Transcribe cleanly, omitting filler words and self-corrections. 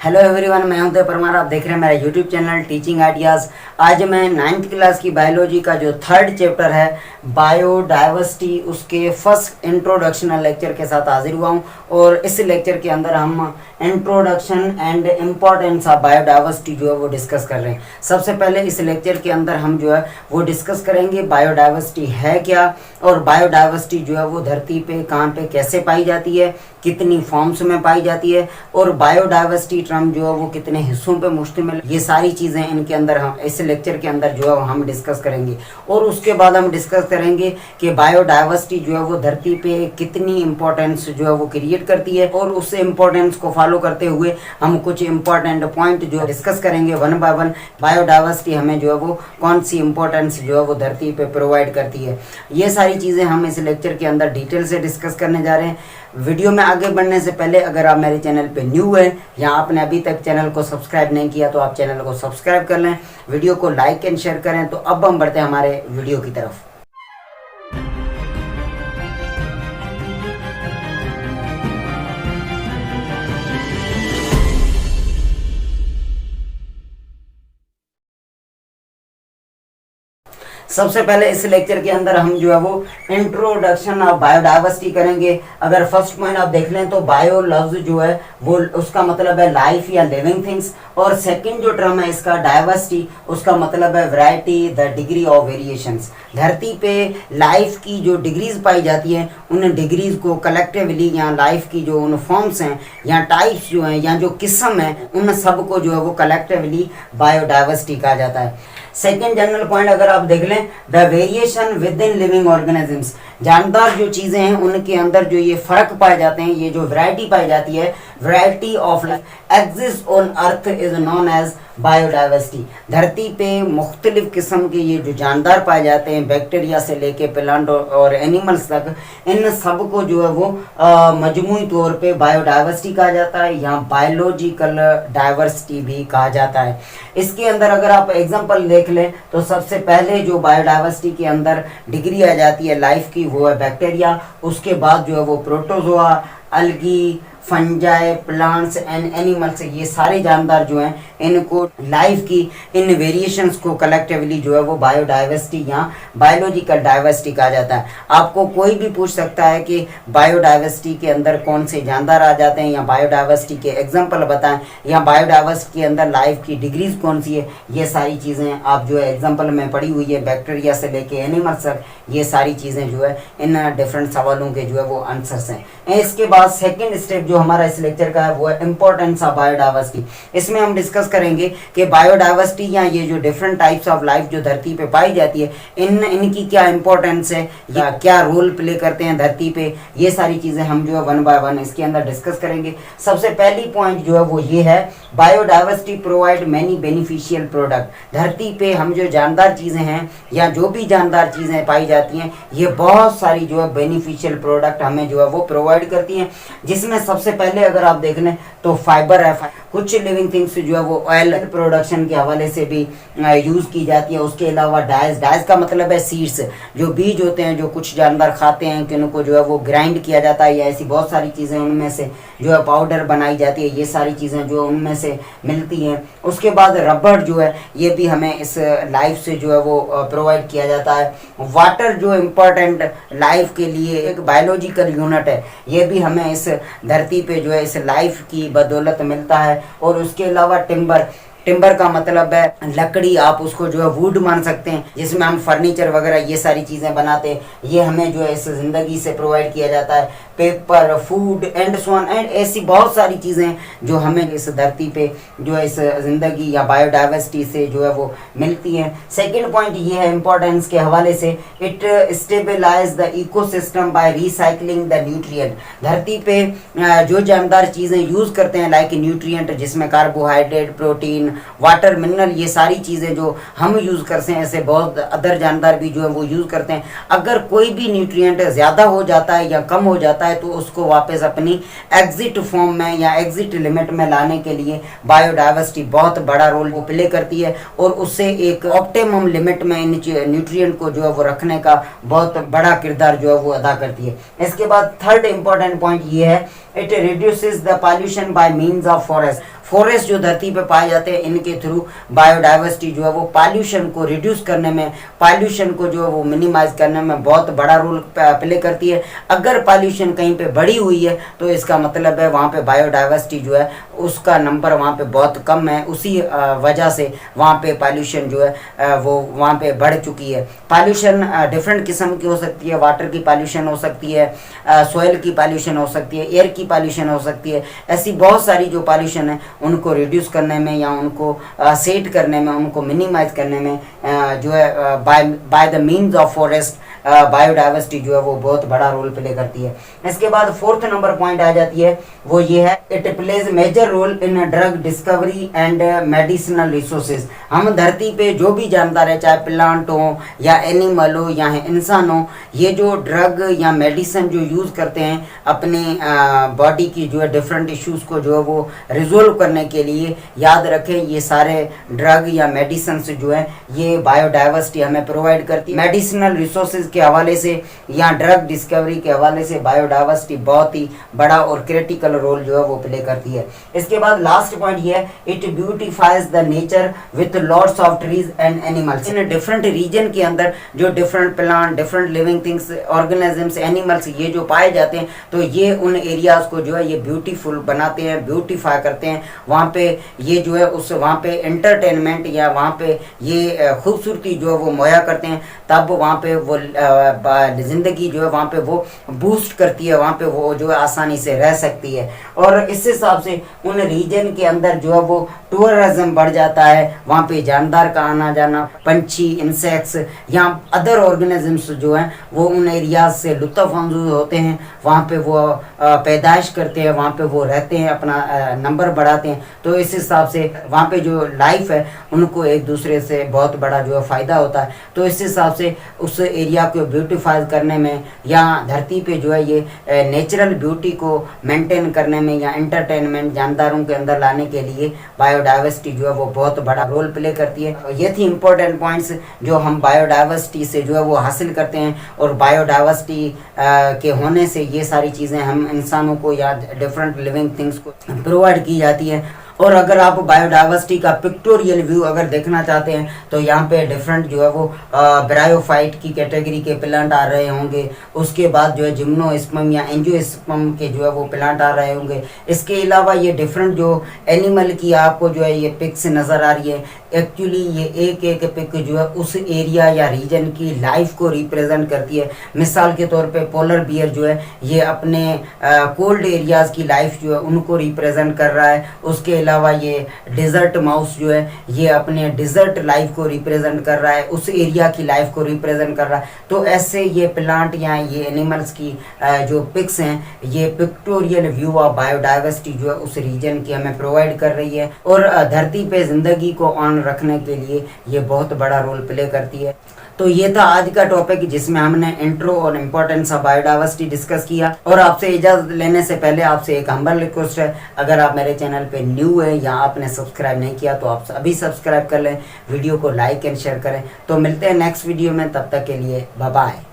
Hello everyone, मैं हूं उदय परमार। आप देख रहे हैं मेरा यूट्यूब चैनल टीचिंग आइडियाज़। आज मैं 9th क्लास की बायोलॉजी का जो 3rd चैप्टर है बायोडाइवर्सिटी, उसके फर्स्ट इंट्रोडक्शनल लेक्चर के साथ हाजिर हुआ हूं। और इस लेक्चर के अंदर हम introduction and importance of biodiversity जो है वो डिस्कस कर रहे हैं। सबसे पहले इस लेक्चर के अंदर हम जो है वो डिस्कस करेंगे बायोडाइवर्सिटी है क्या, और बायोडाइवर्सिटी जो है वो धरती पे कहाँ पे कैसे पाई जाती है, कितनी फॉर्म्स में पाई जाती है, और बायोडाइवर्सिटी टर्म जो है वो कितने हिस्सों पे मुश्तमिल, ये सारी चीज़ें इनके अंदर हम इस लेक्चर के अंदर जो है हम डिस्कस करेंगे। और उसके बाद हम डिस्कस करेंगे कि बायोडाइवर्सिटी जो है वो धरती पे कितनी इंपॉर्टेंस जो है वो क्रिएट करती है, और उस इम्पोर्टेंस को फॉलो करते हुए हम कुछ इंपॉर्टेंट पॉइंट जो डिस्कस करेंगे वन बाय वन। बायोडाइवर्सिटी हमें जो है वो कौन सी इंपॉर्टेंस जो है वो धरती पे प्रोवाइड करती है, ये सारी चीज़ें हम इस लेक्चर के अंदर डिटेल से डिस्कस करने जा रहे हैं। वीडियो में आगे बढ़ने से पहले अगर आप मेरे चैनल पे न्यू हैं या आपने अभी तक चैनल को सब्सक्राइब नहीं किया तो आप चैनल को सब्सक्राइब कर लें, वीडियो को लाइक एंड शेयर करें। तो अब हम बढ़ते हैं हमारे वीडियो की तरफ। सबसे पहले इस लेक्चर के अंदर हम जो है वो इंट्रोडक्शन ऑफ बायोडाइवर्सिटी करेंगे। अगर फर्स्ट पॉइंट आप देख लें तो बायो लफ्ज जो है वो उसका मतलब है लाइफ या लिविंग थिंग्स, और सेकंड जो टर्म है इसका डाइवर्सिटी, उसका मतलब है variety, the degree of variations. धरती पे लाइफ की जो डिग्रीज पाई जाती हैं उन डिग्रीज को कलेक्टिवली, या लाइफ की जो उन फॉर्म्स हैं या टाइप्स जो हैं या जो किस्म हैं उन सब को जो है वो कलेक्टिवली बायोडाइवर्सिटी कहा जाता है। सेकेंड जनरल पॉइंट अगर आप देख लें, the variation with in living organisms, जानदार जो चीज़ें हैं उनके अंदर जो ये फर्क पाए जाते हैं, ये जो वैरायटी पाई जाती है, variety of life exist on earth is known as biodiversity. धरती पे मुख्तलिफ किस्म के ये जो जानदार पाए जाते हैं, बैक्टीरिया से लेके प्लांट और एनिमल्स तक, इन सब को जो है वो मजमूई तौर पे बायोडाइवर्सिटी कहा जाता है या बायोलॉजिकल डाइवर्सिटी भी कहा जाता है। इसके अंदर अगर आप एग्जांपल देख लें तो सबसे पहले जो बायोडाइवर्सिटी के अंदर डिग्री आ जाती है लाइफ की वो है बैक्टीरिया, उसके बाद जो है वो protozoa, algae, fungi, plants and animals, ये सारे जानदार जो हैं इनको लाइफ की इन वेरिएशंस को कलेक्टिवली जो है वो बायोडाइवर्सिटी या बायोलॉजिकल डाइवर्सिटी कहा जाता है। आपको कोई भी पूछ सकता है कि बायोडाइवर्सिटी के अंदर कौन से जानदार आ जाते हैं या बायोडाइवर्सिटी के एग्जांपल बताएं या बायोडाइवर्सिटी के अंदर लाइफ की डिग्रीज कौन सी है, ये सारी चीज़ें आप जो है एग्जाम्पल में पढ़ी हुई है, बैक्टीरिया से लेके एनिमल्स तक, ये सारी चीज़ें जो है इन डिफरेंट सवालों के जो है वो आंसर्स हैं। इसके बाद सेकेंड स्टेप जो हमारा इस लेक्चर का है वो है इंपॉर्टेंस ऑफ बायोडाइवर्सिटी। इसमें हम डिस्कस करेंगे कि बायोडाइवर्सिटी या ये जो डिफरेंट टाइप्स ऑफ लाइफ जो धरती पे पाई जाती है इनकी क्या इंपॉर्टेंस है या क्या रोल प्ले करते हैं धरती पे, ये सारी चीज़ें हम जो है वन बाय वन इसके अंदर डिस्कस करेंगे। सबसे पहली पॉइंट जो है वो ये है, biodiversity provide many beneficial product. धरती पे हम जो जानदार चीज़ें हैं या जो भी जानदार चीज़ें पाई जाती हैं ये बहुत सारी जो है बेनिफिशियल प्रोडक्ट हमें जो है वो प्रोवाइड करती हैं, जिसमें सबसे पहले अगर आप देख लें तो फाइबर है। कुछ लिविंग थिंग्स जो है वो ऑयल प्रोडक्शन के हवाले से भी यूज़ की जाती है। उसके अलावा डाइज का मतलब है सीड्स, जो बीज होते हैं जो कुछ जानवर खाते हैं कि उनको जो है वो ग्राइंड किया जाता है, या ऐसी बहुत सारी चीज़ें उनमें से जो है पाउडर बनाई जाती है, ये सारी चीज़ें जो उनमें से मिलती हैं। उसके बाद रबर जो है ये भी हमें इस लाइफ से जो है वो प्रोवाइड किया जाता है। वाटर जो इम्पोर्टेंट लाइफ के लिए एक बायोलॉजिकल यूनिट है, ये भी हमें इस धरती पे जो है इस लाइफ की बदौलत मिलता है। और उसके अलावा टिम्बर का मतलब है लकड़ी, आप उसको जो है वुड मान सकते हैं, जिसमें हम फर्नीचर वगैरह ये सारी चीज़ें बनाते हैं, ये हमें जो है इस ज़िंदगी से प्रोवाइड किया जाता है। Paper, food and so on and ऐसी बहुत सारी चीज़ें जो हमें इस धरती पे जो है इस ज़िंदगी या बायोडाइवर्सिटी से जो है वो मिलती हैं। सेकेंड पॉइंट ये है इम्पोर्टेंस के हवाले से, it stabilize the ecosystem by recycling the nutrient. धरती पे जो जानदार चीज़ें यूज़ करते हैं लाइक न्यूट्रिएंट, जिसमें कार्बोहाइड्रेट, प्रोटीन, वाटर, मिनरल, ये सारी चीज़ें जो हम यूज़ करते हैं, ऐसे बहुत अदर जानदार भी जो है वो यूज़ करते हैं। अगर कोई भी न्यूट्रिएंट ज़्यादा हो जाता है या कम हो जाता है तो उसको वापस अपनी एग्जिट फॉर्म में या एग्जिट लिमिट में लाने के लिए बायोडाइवर्सिटी बहुत बड़ा रोल प्ले करती है, और उससे एक ऑप्टिमम लिमिट में इन न्यूट्रिएंट को जो है वो रखने का बहुत बड़ा किरदार जो है वो अदा करती है। इसके बाद थर्ड इंपॉर्टेंट पॉइंट ये है, it reduces the pollution bye means of forest. Forest जो धरती पे पाए जाते हैं, इनके थ्रू बायोडाइवर्सिटी जो है वो पॉल्यूशन को रिड्यूस करने में, पॉल्यूशन को जो है वो मिनिमाइज करने में बहुत बड़ा रोल प्ले करती है। अगर पॉल्यूशन कहीं पे बढ़ी हुई है तो इसका मतलब है वहाँ पे बायोडाइवर्सिटी जो है उसका नंबर वहाँ पे बहुत कम है, उसी वजह से वहाँ पे पॉल्यूशन जो है वो वहाँ पे बढ़ चुकी है। पॉल्यूशन डिफरेंट किस्म की हो सकती है, वाटर की पॉल्यूशन हो सकती है, सॉइल की पॉल्यूशन हो सकती है, एयर की पॉल्यूशन हो सकती है। ऐसी बहुत सारी जो पॉल्यूशन है उनको रिड्यूस करने में या उनको सेट करने में, उनको मिनिमाइज करने में जो है by the means of forest biodiversity जो है वो बहुत बड़ा रोल प्ले करती है। इसके बाद फोर्थ नंबर पॉइंट आ जाती है, वो ये है it plays major role in drug discovery and medicinal resources. हम धरती पे जो भी जानदार है, चाहे प्लांट हो या एनिमल हो या इंसान हो, ये जो ड्रग या मेडिसिन जो यूज़ करते हैं अपने बॉडी की जो है डिफरेंट इश्यूज़ को जो है वो रिजोल्व करने के लिए, याद रखें ये सारे ड्रग या मेडिसिन जो है ये बायोडाइवर्सिटी हमें प्रोवाइड करती है। मेडिसिनल रिसोर्सेज के हवाले से या ड्रग डिस्कवरी के हवाले से बायोडाइवर्सिटी बहुत ही बड़ा और क्रिटिकल रोल जो है वो प्ले करती है। इसके बाद लास्ट पॉइंट ये है, it beautifies the nature with lots of trees and animals. इन डिफरेंट रीजन के अंदर जो different plant, different living things, organisms, animals ये जो पाए जाते हैं, तो ये उन एरियाज को जो है ये ब्यूटीफुल बनाते हैं, ब्यूटीफाई करते हैं। वहाँ पे ये जो है उस वहाँ पे एंटरटेनमेंट या वहाँ पे ये खूबसूरती जो है वो मुहैया करते हैं, तब वहाँ पे वो ज़िंदगी जो है वहाँ पे वो बूस्ट करती है, वहाँ पे वो जो है आसानी से रह सकती है। और इस हिसाब से उन रीजन के अंदर जो है वो टूरिज्म बढ़ जाता है, वहाँ पे जानदार का आना जाना, पंछी, इंसेक्ट्स या अदर ऑर्गेनिजम्स जो हैं वो उन एरियाज से लुत्फ़ अंदोज़ होते हैं, वहाँ पे वो पैदाइश करते हैं, वहाँ पे वो रहते हैं, अपना नंबर बढ़ाते हैं। तो इस हिसाब से वहाँ पे जो लाइफ है उनको एक दूसरे से बहुत बड़ा जो है फ़ायदा होता है। तो इस हिसाब से उस एरिया को ब्यूटीफाई करने में या धरती पे जो है ये नेचुरल ब्यूटी को मेंटेन करने में या एंटरटेनमेंट जानदारों के अंदर लाने के लिए बायोडाइवर्सिटी जो है वो बहुत बड़ा रोल प्ले करती है। ये थी इंपॉर्टेंट पॉइंट्स जो हम बायोडाइवर्सिटी से जो है वो हासिल करते हैं, और बायोडाइवर्सिटी के होने से ये सारी चीज़ें हम इंसानों को या डिफरेंट लिविंग थिंग्स को प्रोवाइड की जाती है। और अगर आप बायोडाइवर्सिटी का पिक्टोरियल व्यू अगर देखना चाहते हैं तो यहाँ पे डिफरेंट जो है वो ब्रायोफाइट की कैटेगरी के प्लांट आ रहे होंगे, उसके बाद जो है जिम्नोस्पर्म या एंजियोस्पर्म के जो है वो प्लांट आ रहे होंगे। इसके अलावा ये डिफरेंट जो एनिमल की आपको जो है ये पिक्स नज़र आ रही है, एक्चुअली ये एक एक पिक जो है उस एरिया या रीजन की लाइफ को रिप्रेजेंट करती है। मिसाल के तौर पे पोलर बियर जो है ये अपने कोल्ड एरियाज़ की लाइफ जो है उनको रिप्रेजेंट कर रहा है। उसके अलावा ये डेजर्ट माउस जो है ये अपने डेजर्ट लाइफ को रिप्रेजेंट कर रहा है, उस एरिया की लाइफ को रिप्रेजेंट कर रहा है। तो ऐसे ये प्लांट या ये एनिमल्स की जो पिक्स हैं, ये पिक्टोरियल व्यू ऑफ बायोडाइवर्सिटी जो है उस रीजन की हमें प्रोवाइड कर रही है, और धरती पे ज़िंदगी को ऑन रखने के लिए ये बहुत बड़ा रोल प्ले करती है। तो ये था आज का टॉपिक जिसमें हमने इंट्रो और इम्पोर्टेंस ऑफ बायोडाइवर्सिटी डिस्कस किया। और आपसे इजाज़त लेने से पहले आपसे एक हम्बल रिक्वेस्ट है, अगर आप मेरे चैनल पे न्यू है या आपने सब्सक्राइब नहीं किया तो आप अभी सब्सक्राइब कर लें, वीडियो को लाइक एंड शेयर करें। तो मिलते हैं नेक्स्ट वीडियो में, तब तक के लिए बाय बाय।